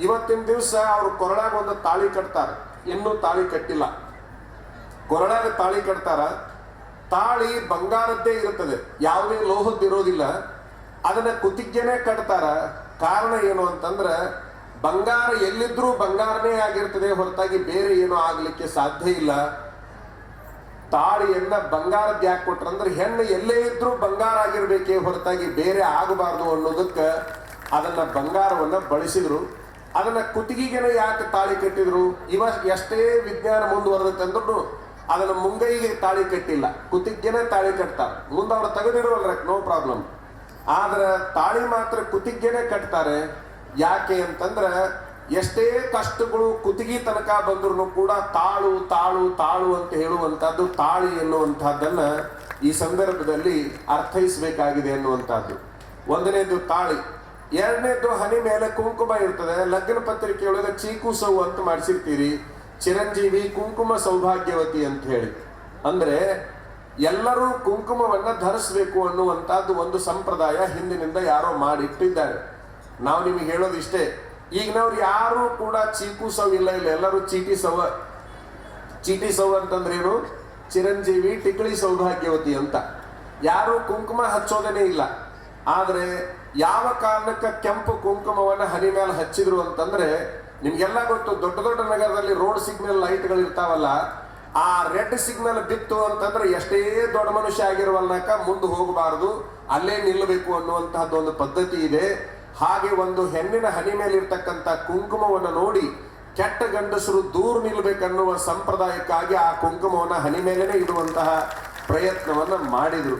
ಇವತ್ತಿನ ದಿವಸ ಅವರು ಕೊರಳಾಗ ಒಂದು ತಾಳಿ ಕಟ್ತಾರೆ, ಇನ್ನೂ ತಾಳಿ ಕಟ್ಟಿಲ್ಲ. ಕೊರಳಾಗ ತಾಳಿ ಕಟ್ತಾರ. ತಾಳಿ ಬಂಗಾರದ್ದೇ ಇರುತ್ತದೆ, ಯಾವುದೇ ಲೋಹದ್ದಿರೋದಿಲ್ಲ. ಅದನ್ನ ಕುತ್ತಿಗೆನೆ ಕಟ್ತಾರ. ಕಾರಣ ಏನು ಅಂತಂದ್ರ ಬಂಗಾರ ಎಲ್ಲಿದ್ರೂ ಬಂಗಾರನೇ ಆಗಿರ್ತದೆ ಹೊರತಾಗಿ ಬೇರೆ ಏನೋ ಆಗ್ಲಿಕ್ಕೆ ಸಾಧ್ಯ ಇಲ್ಲ. ತಾಳಿಯನ್ನ ಬಂಗಾರದ್ದು ಯಾಕೆ ಕೊಟ್ರಂದ್ರೆ ಹೆಣ್ಣು ಎಲ್ಲೇ ಇದ್ರೂ ಬಂಗಾರ ಆಗಿರ್ಬೇಕೇ ಹೊರತಾಗಿ ಬೇರೆ ಆಗಬಾರ್ದು ಅನ್ನೋದಕ್ಕೆ ಅದನ್ನ ಬಂಗಾರವನ್ನ ಬಳಸಿದ್ರು. ಅದನ್ನ ಕುತ್ತಿಗೆಗೆನೆ ಯಾಕೆ ತಾಳಿ ಕಟ್ಟಿದ್ರು? ಎಷ್ಟೇ ವಿಜ್ಞಾನ ಮುಂದುವರೆದಂದ್ರೂ ಅದನ್ನ ಮುಂಗೈಗೆ ತಾಳಿ ಕಟ್ಟಿಲ್ಲ, ಕುತ್ತಿಗೆನೆ ತಾಳಿ ಕಟ್ತಾರೆ. ಮುಂದೆ ಅವ್ರು ತೆಗೆದಿರುವಲ್ರ, ನೋ ಪ್ರಾಬ್ಲಮ್. ಆದ್ರೆ ತಾಳಿ ಮಾತ್ರ ಕುತ್ತಿಗೆನೆ ಕಟ್ತಾರೆ. ಯಾಕೆ ಅಂತಂದ್ರೆ ಎಷ್ಟೇ ಕಷ್ಟಗಳು ಕುತ್ತಿಗೆ ತನಕ ಬಂದ್ರು ಕೂಡ ತಾಳು ತಾಳು ತಾಳು ಅಂತ ಹೇಳುವಂತಹದ್ದು ತಾಳಿ ಎನ್ನುವಂತಹದ್ದನ್ನ ಈ ಸಂದರ್ಭದಲ್ಲಿ ಅರ್ಥೈಸಬೇಕಾಗಿದೆ ಎನ್ನುವಂತಹದ್ದು. ಒಂದನೇದು ತಾಳಿ, ಎರಡನೇದು ಹನಿ ಮೇಲೆ ಕುಂಕುಮ ಇರ್ತದೆ. ಲಗ್ನ ಪತ್ರಿಕೆಯೊಳಗೆ ಚೀಕು ಸೌ ಅಂತ ಮಾಡಿಸಿರ್ತೀರಿ, ಚಿರಂಜೀವಿ ಕುಂಕುಮ ಸೌಭಾಗ್ಯವತಿ ಅಂತ ಹೇಳಿ. ಅಂದ್ರೆ ಎಲ್ಲರೂ ಕುಂಕುಮವನ್ನ ಧರಿಸಬೇಕು ಅನ್ನುವಂತಹದ್ದು ಒಂದು ಸಂಪ್ರದಾಯ ಹಿಂದಿನಿಂದ ಯಾರೋ ಮಾಡಿಟ್ಟಿದ್ದಾರೆ. ನಾವು ನಿಮಗೆ ಹೇಳೋದು ಇಷ್ಟೇ, ಈಗಿನವ್ರು ಯಾರು ಕೂಡ ಚೀಕು ಸೌ ಇಲ್ಲ, ಎಲ್ಲರೂ ಚೀಟಿ ಸೌ. ಚೀಟಿ ಸೌ ಅಂತಂದ್ರೆ ಏನು? ಚಿರಂಜೀವಿ ಟಿಕಳಿ ಸೌಭಾಗ್ಯವತಿ ಅಂತ. ಯಾರು ಕುಂಕುಮ ಹಚ್ಚೋದೇನೆ ಇಲ್ಲ. ಆದ್ರೆ ಯಾವ ಕಾರಣಕ್ಕೆ ಕೆಂಪು ಕುಂಕುಮವನ್ನ ಹನಿ ಮೇಲೆ ಹಚ್ಚಿದ್ರು ಅಂತಂದ್ರೆ ನಿಮ್ಗೆಲ್ಲ ಗೊತ್ತು, ದೊಡ್ಡ ದೊಡ್ಡ ನಗರದಲ್ಲಿ ರೋಡ್ ಸಿಗ್ನಲ್ ಲೈಟ್ಗಳು ಇರ್ತಾವಲ್ಲ, ಆ ರೆಡ್ ಸಿಗ್ನಲ್ ಬಿತ್ತು ಅಂತಂದ್ರೆ ಎಷ್ಟೇ ದೊಡ್ಡ ಮನುಷ್ಯ ಆಗಿರುವಲ್ನಾಕ ಮುಂದೆ ಹೋಗಬಾರದು, ಅಲ್ಲೇ ನಿಲ್ಲಬೇಕು ಅನ್ನುವಂತಹದ್ದು ಒಂದು ಪದ್ಧತಿ ಇದೆ. ಹಾಗೆ ಒಂದು ಹೆಣ್ಣಿನ ಹನಿ ಮೇಲೆ ಇರ್ತಕ್ಕಂಥ ಕುಂಕುಮವನ್ನು ನೋಡಿ ಕೆಟ್ಟ ಗಂಡಸರು ದೂರ ನಿಲ್ಬೇಕನ್ನುವ ಸಂಪ್ರದಾಯಕ್ಕಾಗಿ ಆ ಕುಂಕುಮವನ್ನು ಹನಿ ಮೇಲೇನೆ ಇಡುವಂತಹ ಪ್ರಯತ್ನವನ್ನ ಮಾಡಿದ್ರು.